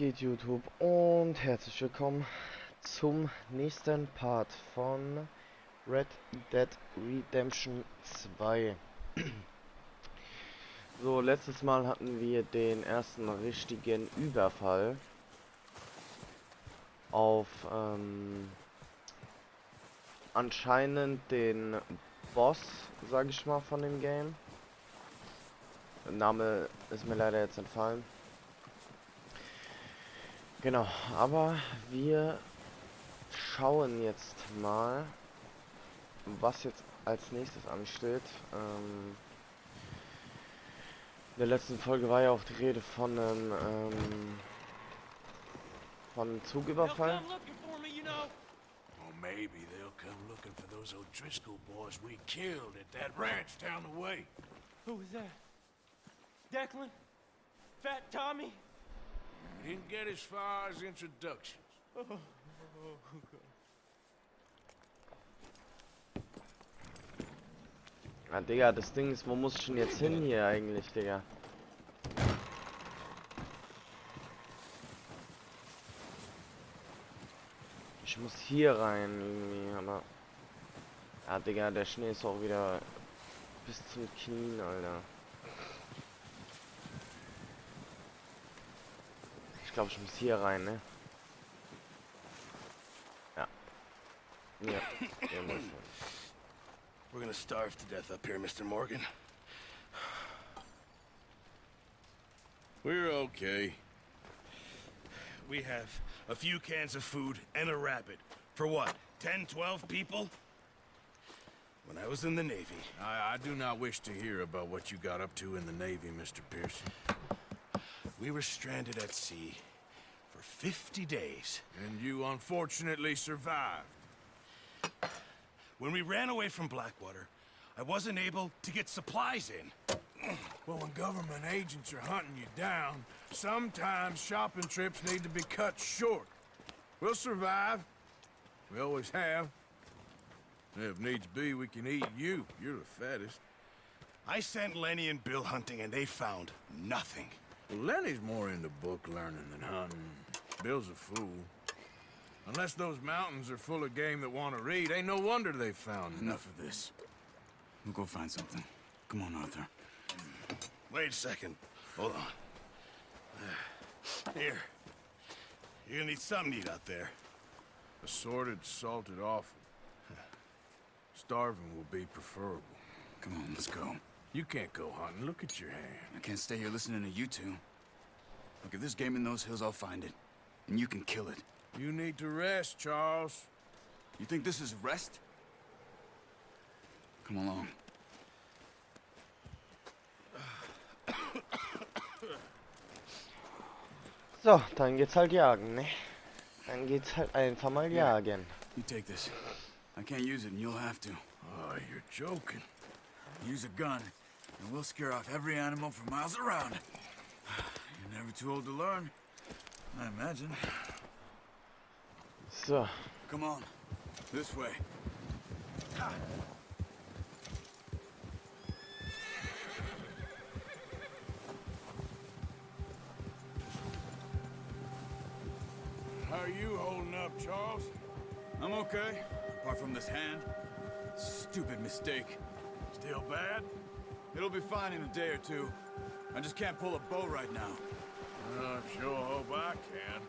geht YouTube und herzlich willkommen zum nächsten Part von Red Dead Redemption 2. So, letztes Mal hatten wir den ersten richtigen Überfall auf anscheinend den Boss, sag ich mal, von dem Game. Der Name ist mir leider jetzt entfallen. Genau, aber wir schauen jetzt mal, was jetzt als nächstes ansteht. In der letzten Folge war ja auch die Rede von einem Zugüberfall. Maybe they'll come looking for those O'Driscoll boys we killed at that ranch down the way. Who was that? Declan? Fat Tommy? We didn't get as far as introductions. Ah, Digga, das Ding ist, wo muss ich denn jetzt hin hier eigentlich, Digga? Ich muss hier rein irgendwie, aber... Ja, Digga, der Schnee ist auch wieder bis zum Knien, Alter. Ich glaube, ich muss hier rein, ne? Ja. Ja, hier muss ich. We're gonna starve to death up here, Mr. Morgan. We're okay. We have a few cans of food and a rabbit. For what, 10, 12 people? When I was in the Navy... I do not wish to hear about what you got up to in the Navy, Mr. Pearson. We were stranded at sea for 50 days. And you unfortunately survived. When we ran away from Blackwater, I wasn't able to get supplies in. Well, when government agents are hunting you down, sometimes shopping trips need to be cut short. We'll survive. We always have. If needs be, we can eat you. You're the fattest. I sent Lenny and Bill hunting, and they found nothing. Well, Lenny's more into book learning than hunting. Bill's a fool. Unless those mountains are full of game that want to read, ain't no wonder they found Enough of this. We'll go find something. Come on, Arthur. Wait a second. Hold on. Here. You're gonna need something to eat out there. Assorted, salted offal. Starving will be preferable. Come on, let's go. You can't go hunting. Look at your hand. I can't stay here listening to you two. Look, if there's game in those hills, I'll find it. And you can kill it. You need to rest, Charles. You think this is rest? Come along. So, dann geht's halt jagen, ne? Dann geht's halt einfach mal jagen. You take this. I can't use it, and you'll have to. Oh, you're joking. Use a gun, and we'll scare off every animal for miles around. You're never too old to learn, I imagine. So. Come on. This way. How are you holding up, Charles? I'm okay, apart from this hand. Stupid mistake. Still bad? It'll be fine in a day or two. I just can't pull a bow right now. I sure hope I can.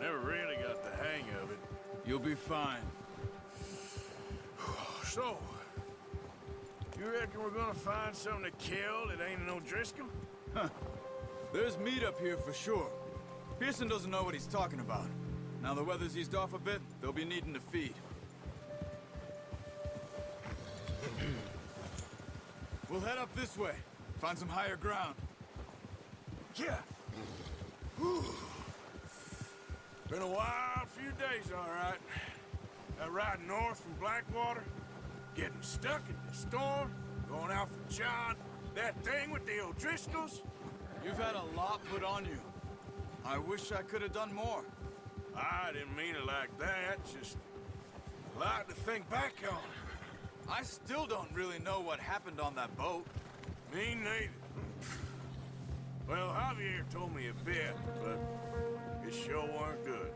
Never really got the hang of it. You'll be fine. So, you reckon we're gonna find something to kill that ain't an O'Driscoll? Huh. There's meat up here for sure. Pearson doesn't know what he's talking about. Now the weather's eased off a bit, they'll be needing to feed. We'll head up this way. Find some higher ground. Yeah. Whew. Been a wild few days, all right. That ride north from Blackwater, getting stuck in the storm, going out from John, that thing with the O'Driscolls. You've had a lot put on you. I wish I could have done more. I didn't mean it like that, just a lot to think back on. I still don't really know what happened on that boat. Me neither. Well, Javier told me a bit, but It sure weren't good.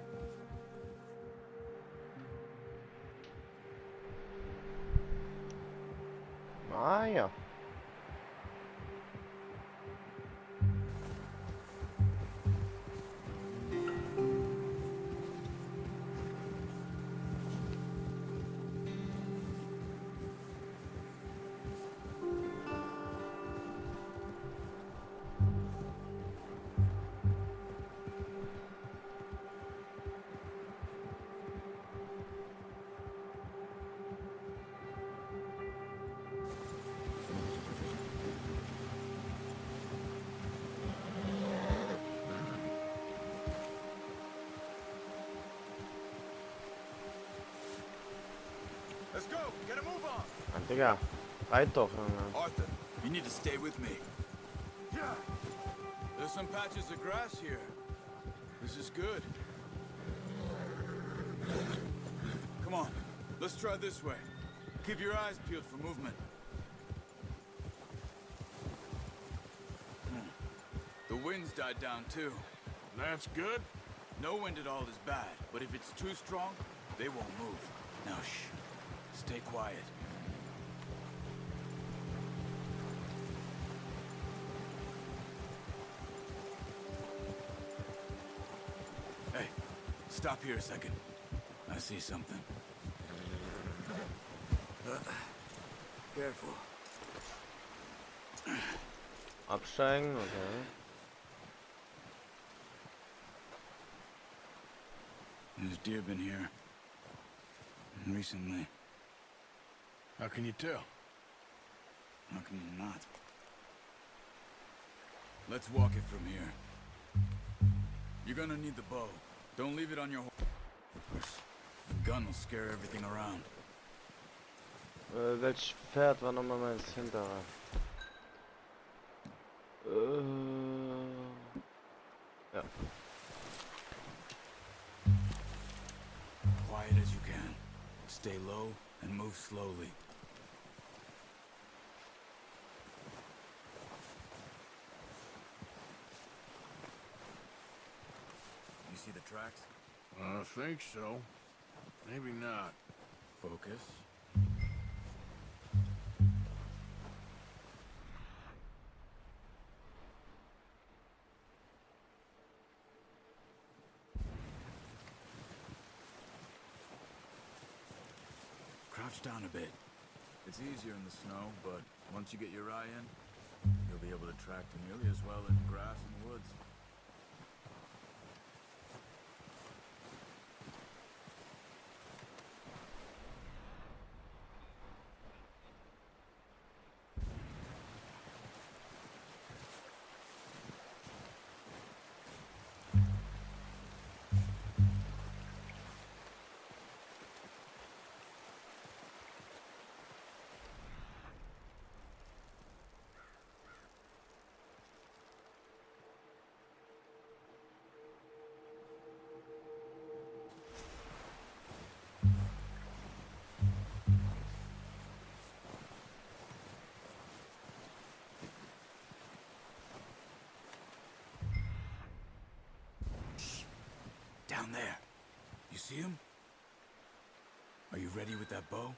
Ah ja. Let's go. Get a move on. Ah, Digga. Reit doch, Junge. Arthur, you need to stay with me. Yeah. There's some patches of grass here. This is good. Come on. Let's try this way. Keep your eyes peeled for movement. The wind's died down too. That's good. No wind at all is bad, but if it's too strong, they won't move. Now shh. Stay quiet. Hey, stop here a second. I see something. Careful. Absteigen, okay. There's deer been here. Recently. How can you tell? How can you not? Let's walk it from here. You're gonna need the bow. Don't leave it on your horse. The gun will scare everything around. Welches Pferd war nochmal meins hintere? Ja. Quiet as you can. Stay low and move slowly. You see the tracks? I think so. Maybe not. Focus. Crouch down a bit. It's easier in the snow, but once you get your eye in, you'll be able to track nearly as well in grass and woods. Down there. You see him? Are you ready with that bow?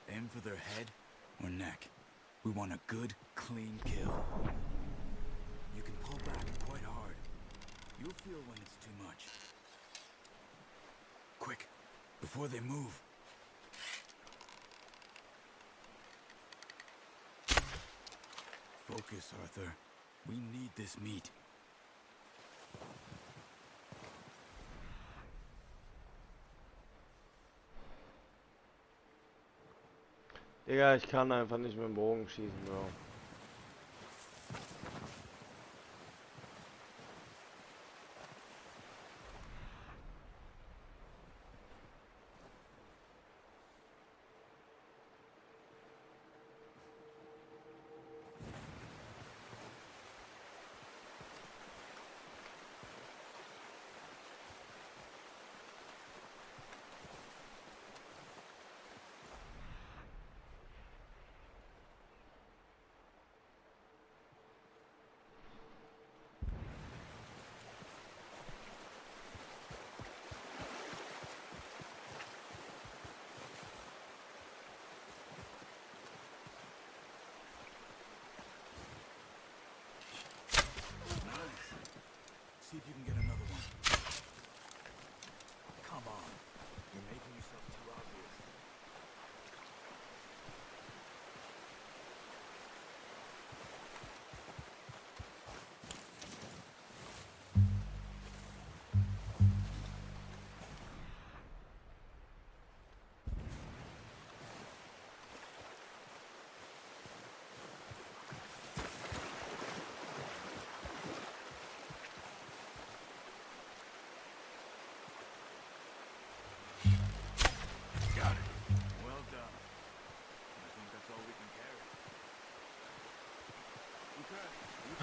Aim for their head or neck. We want a good, clean kill. You can pull back quite hard. You'll feel when it's too much. Quick, before they move. Focus, Arthur. We need this meat. Digga, ich kann einfach nicht mit dem Bogen schießen, Bro.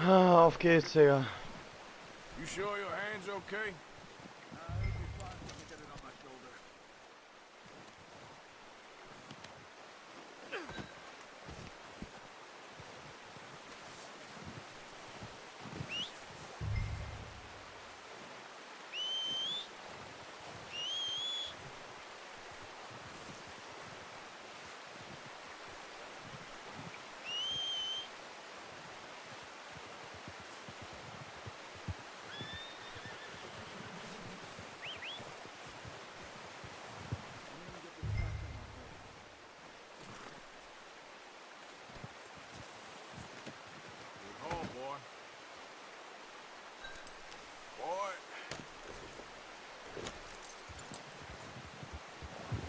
Auf geht's, Digga. You sure your hand's okay? Home, boy. Boy.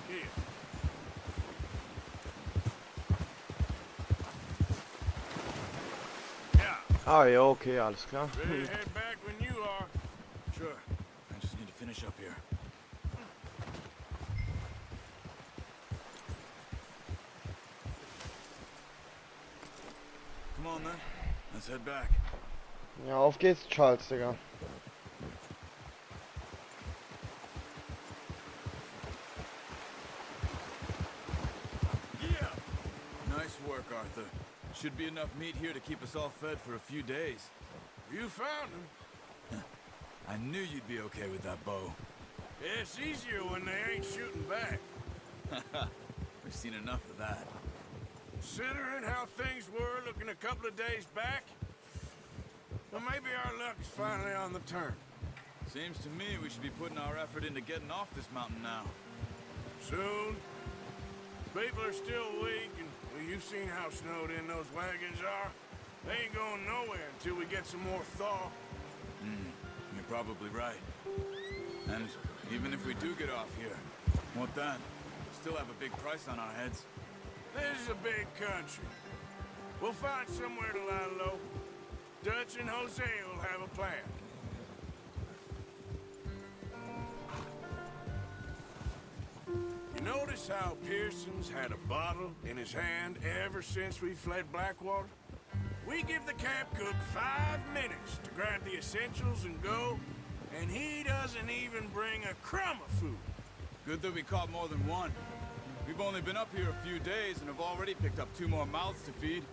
Here. Yeah. Ah, ja, okay, alles klar. Ready to head back when you are. Sure. I just need to finish up here. Come on then. Let's head back. Ja, auf geht's, Charles, Digga. Yeah. Nice work, Arthur. Should be enough meat here to keep us all fed for a few days. You found him. I knew you'd be okay with that bow. Yeah, it's easier when they ain't shooting back. We've seen enough of that. Considering how things were looking a couple of days back, well, maybe our luck is finally on the turn. Seems to me we should be putting our effort into getting off this mountain now. Soon. People are still weak, and well, you've seen how snowed in those wagons are. They ain't going nowhere until we get some more thaw. You're probably right. And even if we do get off here, what then? Still have a big price on our heads. This is a big country. We'll find somewhere to lie low. Dutch and Jose will have a plan. You notice how Pearson's had a bottle in his hand ever since we fled Blackwater? We give the camp cook 5 minutes to grab the essentials and go, and he doesn't even bring a crumb of food. Good that we caught more than one. We've only been up here a few days and have already picked up 2 more mouths to feed.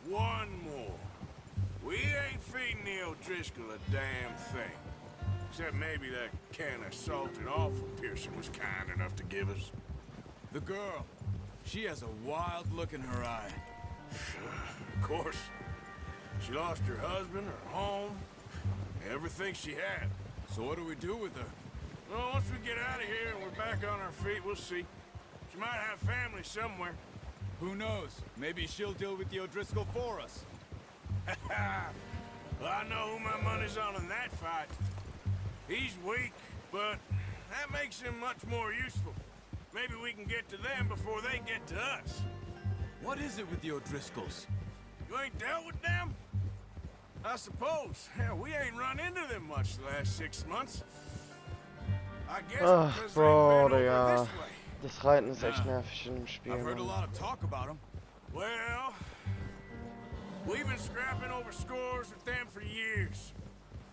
One more. We ain't feeding the O'Driscoll a damn thing. Except maybe that can of salted offal Pearson was kind enough to give us. The girl. She has a wild look in her eye. Of course. She lost her husband, her home, everything she had. So what do we do with her? Well, once we get out of here and we're back on our feet, we'll see. She might have family somewhere. Who knows? Maybe she'll deal with the O'Driscoll for us. Well, I know who my money's on in that fight. He's weak, but that makes him much more useful. Maybe we can get to them before they get to us. What is it with the O'Driscolls? You ain't dealt with them? I suppose. Hell, we ain't run into them much the last 6 months. I guess Ach, because Bro, they've been Digga. over this way. Das Reiten ist echt nervig in dem Spiel. I've heard a Mann. lot of talk about them. Well, we've been scrapping over scores with them for years.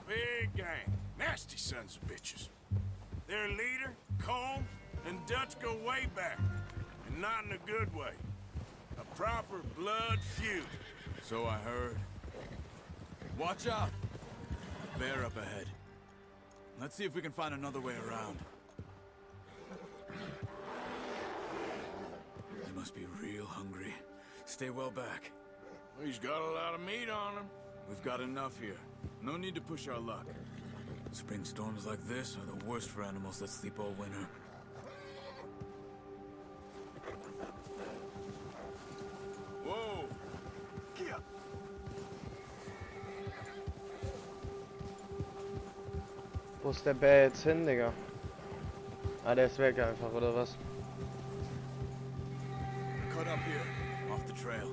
Big gang. Nasty sons of bitches. Their leader, Colm, and Dutch go way back. And not in a good way. A proper blood feud. So I heard. Watch out! Bear up ahead. Let's see if we can find another way around. They must be real hungry. Stay well back. He's got a lot of meat on him. We've got enough here. No need to push our luck. Spring storms like this are the worst for animals that sleep all winter. Whoa! Wo ist der Bär jetzt hin, Digga? Ah, der ist weg einfach, oder was? Cut up here, off the trail.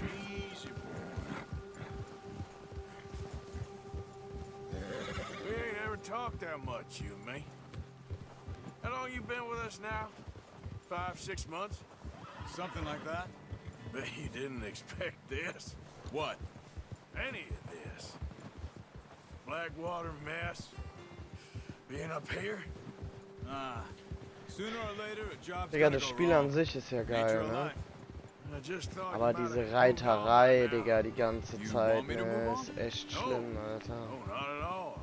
Easy, boy. talk that much, you and me. How long you been with us now? 5, 6 months? Something like that? Bet you didn't expect this. What? Any of this. Blackwater mess. Being up here? Ah. Sooner or later, a job's Digga, gonna das go Spiel wrong. an sich ist ja Nature geil, of ne? life. I just thought Aber you might diese have moved on Reiterei, by now. Digga, die ganze You Zeit, want me to move ne, on? ist echt No. schlimm, Alter. No, not at all.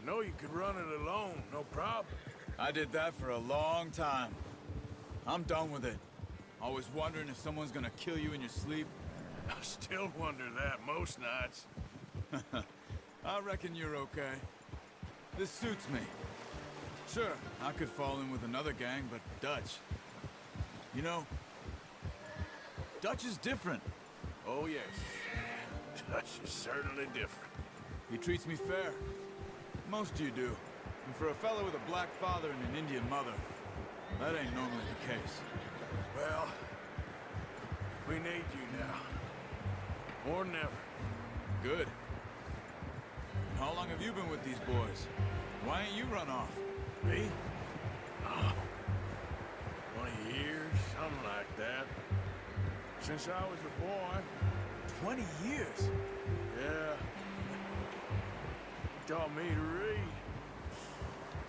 I know you could run it alone, no problem. I did that for a long time. I'm done with it. Always wondering if someone's gonna kill you in your sleep. I still wonder that most nights. I reckon you're okay. This suits me. Sure, I could fall in with another gang, but Dutch... You know, Dutch is different. Oh, yes. Dutch is certainly different. He treats me fair. Most of you do. And for a fellow with a black father and an Indian mother, that ain't normally the case. Well, we need you now. More than ever. Good. How long have you been with these boys? Why ain't you run off? Me? 20 years, something like that. Since I was a boy. 20 years? Yeah. He taught me to read.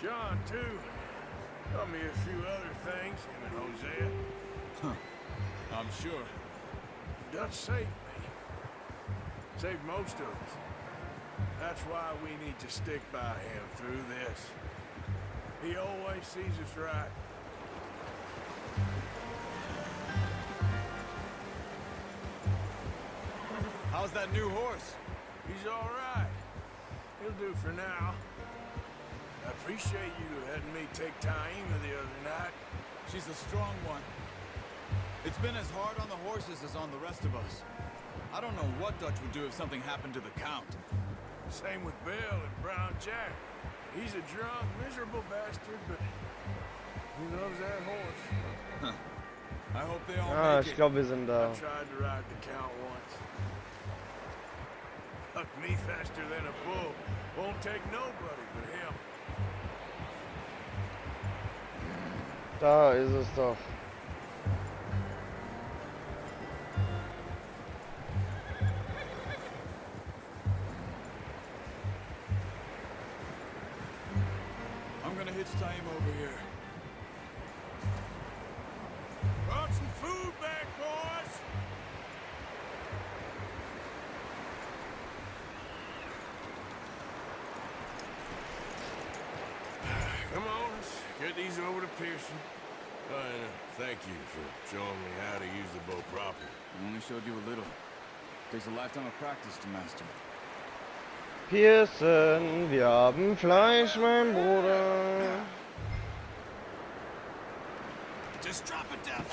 John, too. Taught me a few other things, him and Hosea. Huh. I'm sure. Dutch saved me. Saved most of us. That's why we need to stick by him through this. He always sees us right. How's that new horse? He's all right. He'll do for now. I appreciate you letting me take Taima the other night. She's a strong one. It's been as hard on the horses as on the rest of us. I don't know what Dutch would do if something happened to the Count. Same with Bill and Brown Jack. He's a drunk, miserable bastard, but he loves that horse. I hope they all Ah, make ich it. glaube, wir sind da. I tried to ride the Count once. Hucked me faster than a bull. Won't take nobody but him. Da ist es doch. I'm gonna hitch Taima over here. Brought some food back, boys! Come on, let's get these over to Pearson. Thank you for showing me how to use the bow properly. I only showed you a little. Takes a lifetime of practice to master. Pearson, wir haben Fleisch, mein Bruder. Just drop it down.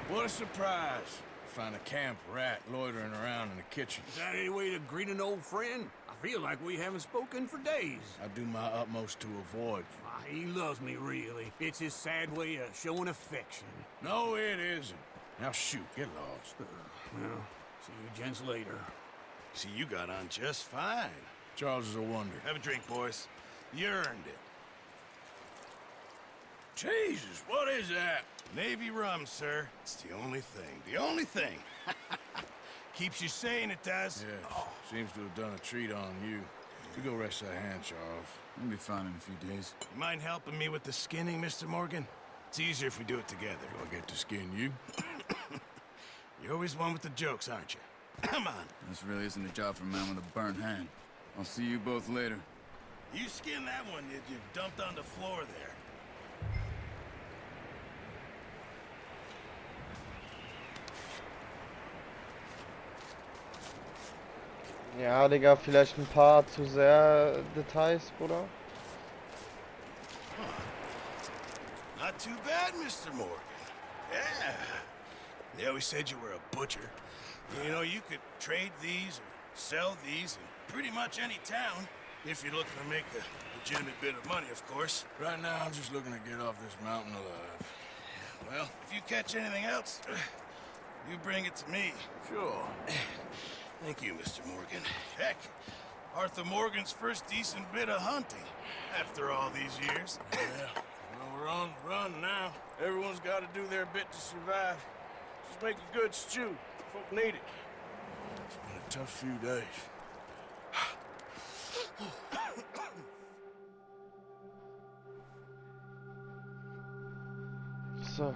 What a surprise. Find a camp rat loitering around in the kitchen. Is that any way to greet an old friend? I feel like we haven't spoken for days. I do my utmost to avoid you. He loves me, really. It's his sad way of showing affection. No, it isn't. Now shoot, get lost. Well, see you gents later. See, you got on just fine. Charles is a wonder. Have a drink, boys. You earned it. Jesus, what is that? Navy rum, sir. It's the only thing. The only thing. Keeps you sane, it does. Yes, seems to have done a treat on you. You go rest that hand, Charles. We'll be fine in a few days. You mind helping me with the skinning, Mr. Morgan? It's easier if we do it together. Do I get to skin you? You're always one with the jokes, aren't you? Come on. This really isn't a job for a man with a burnt hand. I'll see you both later. You skinned that one that you dumped on the floor there. Ja, Digga, vielleicht ein paar zu sehr Details, Bruder. Not too bad, Mr. Morgan. Yeah. They always said you were a butcher. You know, you could trade these or sell these in pretty much any town, if you're looking to make a legitimate bit of money, of course. Right now, I'm just looking to get off this mountain alive. Well, if you catch anything else, you bring it to me. Sure. Thank you, Mr. Morgan. Heck, Arthur Morgan's first decent bit of hunting after all these years. Yeah, well, we're on the run now. Everyone's got to do their bit to survive. Just make a good stew. Folk need it. It's been a tough few days. So.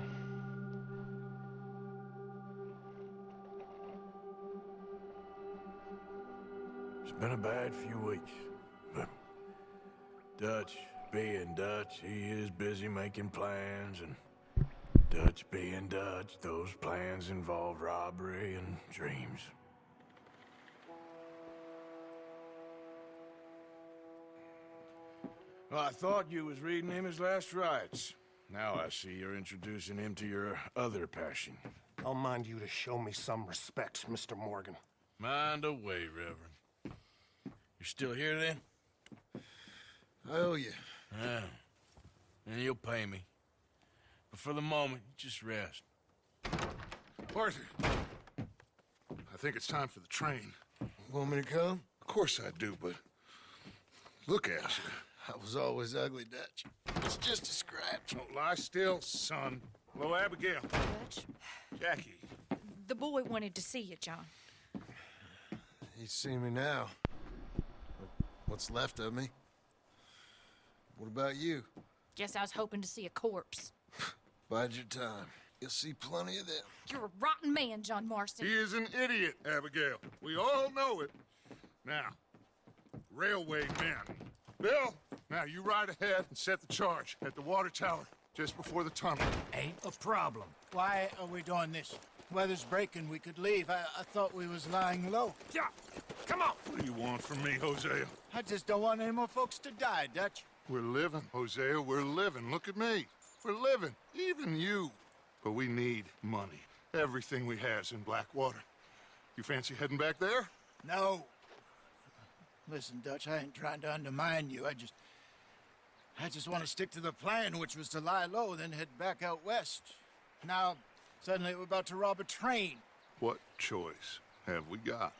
It's been a bad few weeks, but Dutch being Dutch, he is busy making plans, and Dutch being Dutch, those plans involve robbery and dreams. Well, I thought you was reading him his last rites. Now I see you're introducing him to your other passion. I'll mind you to show me some respect, Mr. Morgan. Mind away, Reverend. You're still here, then? I owe you. Yeah. And you'll pay me. But for the moment, just rest. Arthur, I think it's time for the train. Want me to come? Of course I do, but look at you. I was always ugly, Dutch. It's just a scratch. Don't lie still, son. Hello, Abigail. Dutch, Jackie. the boy wanted to see you, John. He's seen me now. What's left of me? What about you? Guess I was hoping to see a corpse. Bide your time. You'll see plenty of them. You're a rotten man, John Marston. He is an idiot, Abigail. We all know it. Now, railway men. Bill, now you ride ahead and set the charge at the water tower just before the tunnel. Ain't a problem. Why are we doing this? Weather's breaking, we could leave. I thought we was lying low. Yeah, come on. What do you want from me, Hosea? I just don't want any more folks to die, Dutch. We're living, Hosea, we're living. Look at me. We're living, even you. But we need money. Everything we has in Blackwater. You fancy heading back there? No. Listen, Dutch, I ain't trying to undermine you. I just want to stick to the plan, which was to lie low, then head back out west. Now, suddenly we're about to rob a train. What choice have we got?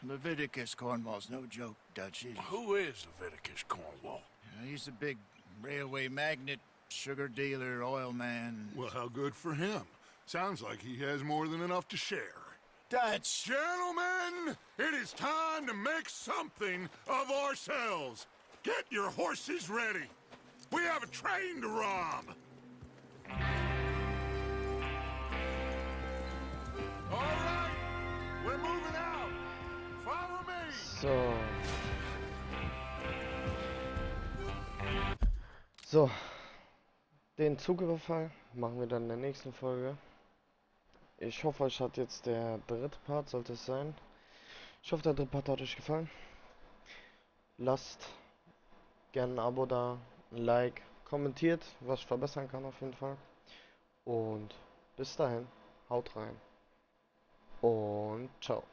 Leviticus Cornwall's no joke, Dutch. Who is Leviticus Cornwall? He's a big railway magnate, sugar dealer, oil man. Well, how good for him. Sounds like he has more than enough to share. Dutch! Gentlemen, it is time to make something of ourselves. Get your horses ready. We have a train to rob. All right, we're moving out. Follow me. So. So. Den Zugüberfall machen wir dann in der nächsten Folge. Ich hoffe, euch hat jetzt der dritte Part, sollte es sein. Ich hoffe, der dritte Part hat euch gefallen. Lasst gerne ein Abo da, ein Like, kommentiert, was ich verbessern kann auf jeden Fall. Und bis dahin, haut rein. Und ciao.